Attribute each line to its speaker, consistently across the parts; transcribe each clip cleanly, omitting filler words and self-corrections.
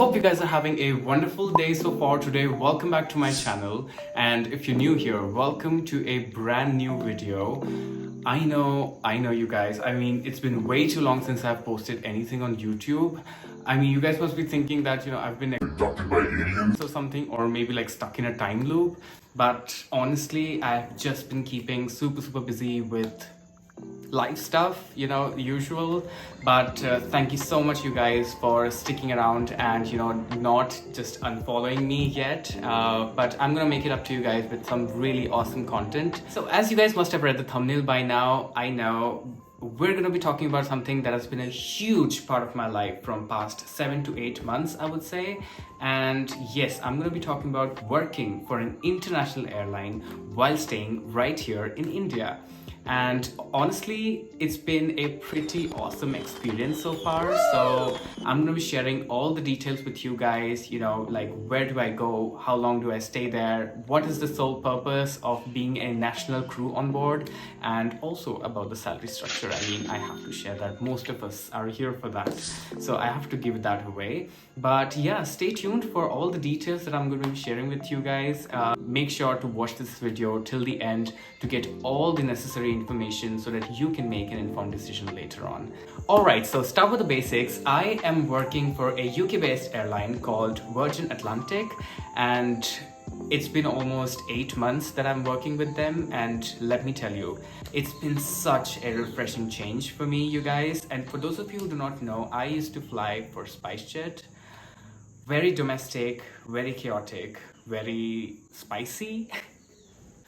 Speaker 1: hope you guys are having a wonderful day so far today. Welcome back to my channel, and if you're new here, welcome to a brand new video. I know you guys, I mean, it's been way too long since I've posted anything on YouTube. I mean, you guys must be thinking that, I've been abducted by aliens or something, or maybe like stuck in a time loop. But honestly, I've just been keeping super busy with life stuff, the usual. But thank you so much, you guys, for sticking around and not just unfollowing me yet, but I'm gonna make it up to you guys with some really awesome content. So as you guys must have read the thumbnail by now, I know we're going to be talking about something that has been a huge part of my life from past 7 to 8 months, I would say. And yes, I'm going to be talking about working for an international airline while staying right here in India. And honestly, it's been a pretty awesome experience so far. So I'm going to be sharing all the details with you guys, like where do I go, how long do I stay there, what is the sole purpose of being a national crew on board, and also about the salary structure. I mean, I have to share that. Most of us are here for that, so I have to give that away. But yeah, stay tuned for all the details that I'm going to be sharing with you guys. Make sure to watch this video till the end to get all the necessary information so that you can make an informed decision later on. Alright, so start with the basics. I am working for a UK-based airline called Virgin Atlantic, and it's been almost 8 months that I'm working with them, and let me tell you, it's been such a refreshing change for me, you guys. And for those of you who do not know, I used to fly for SpiceJet. Very domestic, very chaotic, very spicy.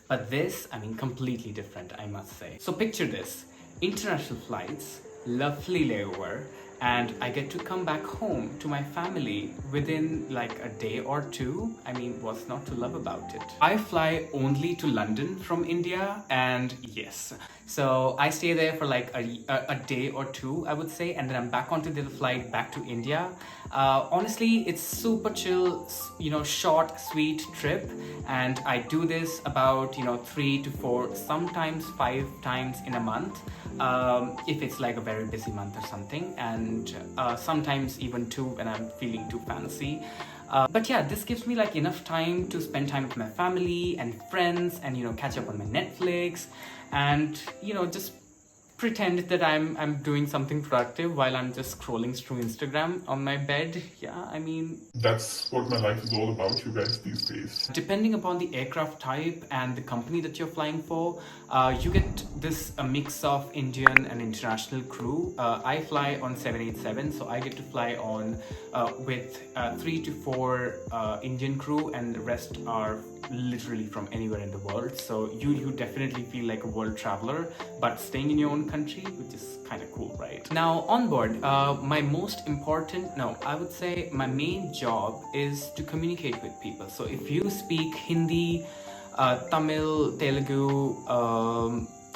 Speaker 1: But this, I mean, completely different, I must say. So picture this, international flights, lovely layover, and I get to come back home to my family within like a day or two. I mean, what's not to love about it? I fly only to London from India, and yes, so I stay there for like a day or two, I would say, and then I'm back onto the flight back to India. Honestly, it's super chill, short, sweet trip, and I do this about 3 to 4, sometimes 5 times in a month, if it's like a very busy month or something, and sometimes even 2 when I'm feeling too fancy. But yeah, this gives me like enough time to spend time with my family and friends, and catch up on my Netflix, and just pretend that I'm doing something productive while I'm just scrolling through Instagram on my bed. Yeah, I mean, that's what my life is all about, you guys, these days. Depending upon the aircraft type and the company that you're flying for, you get a mix of Indian and international crew. I fly on 787, so I get to fly on with 3 to 4 Indian crew, and the rest are literally from anywhere in the world. So you definitely feel like a world traveler, but staying in your own country, which is kind of cool, right? Now on board, I would say my main job is to communicate with people. So if you speak Hindi, Tamil, Telugu,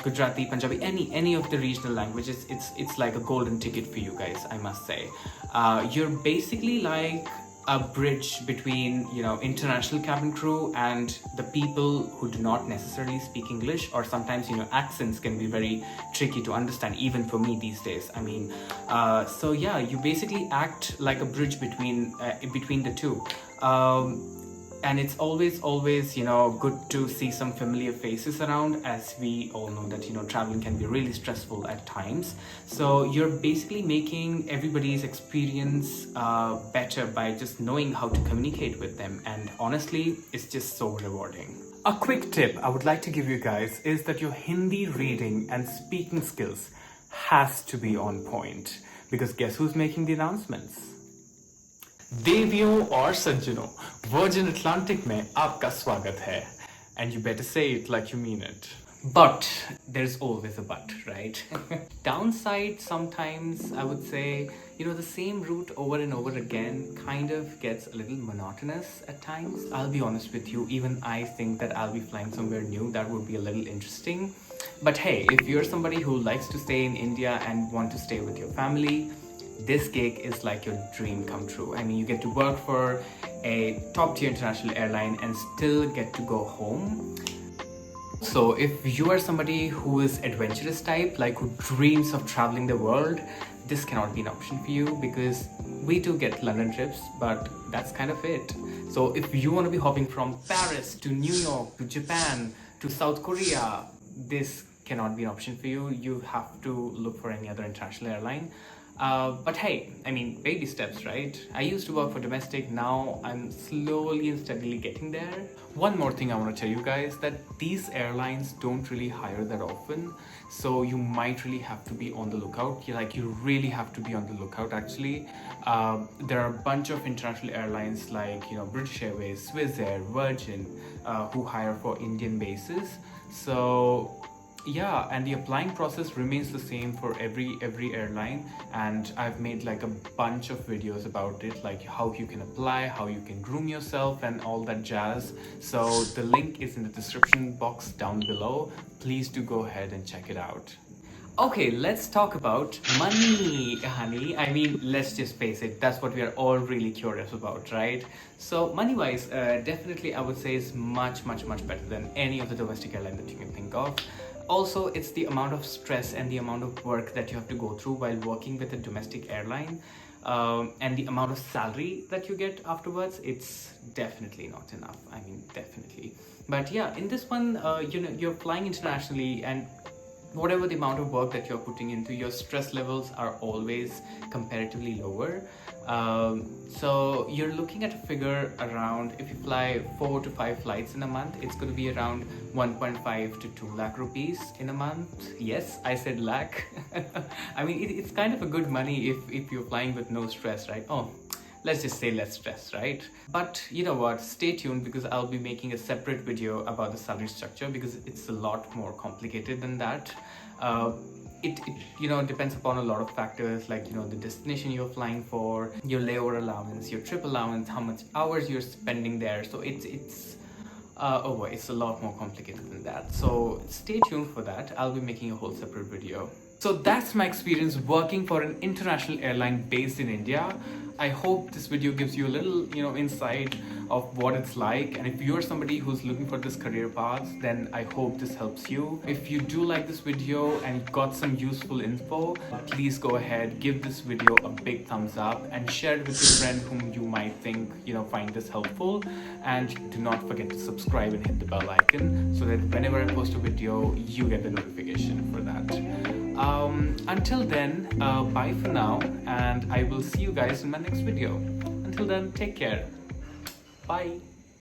Speaker 1: Gujarati, Punjabi, any of the regional languages, it's like a golden ticket for you guys, I must say. You're basically like a bridge between international cabin crew and the people who do not necessarily speak English, or sometimes accents can be very tricky to understand, even for me these days. I mean, so yeah, you basically act like a bridge between the two. And it's always good to see some familiar faces around, as we all know that traveling can be really stressful at times. So you're basically making everybody's experience better by just knowing how to communicate with them, and honestly, it's just so rewarding. A quick tip I would like to give you guys is that your Hindi reading and speaking skills has to be on point, because guess who's making the announcements? देवियों और सज्जनों, virgin Atlantic में आपका स्वागत है, and you better say it like you mean it. But there's always a but, right? Downside, sometimes I would say, the same route over and over again kind of gets a little monotonous at times. I'll be honest with you, even I think that I'll be flying somewhere new that would be a little interesting. But hey, if you're somebody who likes to stay in India and want to stay with your family, this gig is like your dream come true. I mean, you get to work for a top-tier international airline and still get to go home. So if you are somebody who is adventurous type, like who dreams of traveling the world, this cannot be an option for you because we do get London trips, but that's kind of it. So if you want to be hopping from Paris to New York to Japan to South Korea, this cannot be an option for you. You have to look for any other international airline. But hey, I mean, baby steps, right? I used to work for domestic, now I'm slowly and steadily getting there. One more thing I want to tell you guys, that these airlines don't really hire that often, so you might really have to be on the lookout. You really have to be on the lookout actually. There are a bunch of international airlines like, British Airways, Swiss Air, Virgin, who hire for Indian bases. So yeah, and the applying process remains the same for every airline, and I've made like a bunch of videos about it, like how you can apply, how you can groom yourself and all that jazz. So the link is in the description box down below. Please do go ahead and check it out. Okay, let's talk about money, honey. I mean, let's just face it, that's what we are all really curious about, right? So money-wise, definitely I would say is much better than any of the domestic airline that you can think of. Also, it's the amount of stress and the amount of work that you have to go through while working with a domestic airline, and the amount of salary that you get afterwards, it's definitely not enough. I mean, definitely. But yeah, in this one, you're flying internationally, and whatever the amount of work that you're putting into, your stress levels are always comparatively lower. So you're looking at a figure around, if you fly 4 to 5 flights in a month, it's going to be around 1.5 to 2 lakh rupees in a month. Yes, I said lakh. I mean, it's kind of a good money if you're flying with no stress, right? Oh, let's just say less stress, right? But you know what, stay tuned, because I'll be making a separate video about the salary structure, because it's a lot more complicated than that. It depends upon a lot of factors, like the destination you're flying for, your layover allowance, your trip allowance, how much hours you're spending there. So it's a lot more complicated than that. So stay tuned for that. I'll be making a whole separate video. So that's my experience working for an international airline based in India. I hope this video gives you a little, insight of what it's like. And if you're somebody who's looking for this career path, then I hope this helps you. If you do like this video and got some useful info, please go ahead, give this video a big thumbs up and share it with your friend whom you might think, find this helpful. And do not forget to subscribe and hit the bell icon so that whenever I post a video, you get the notification for that. Until then, bye for now, and I will see you guys in my next video. Until then, take care. Bye.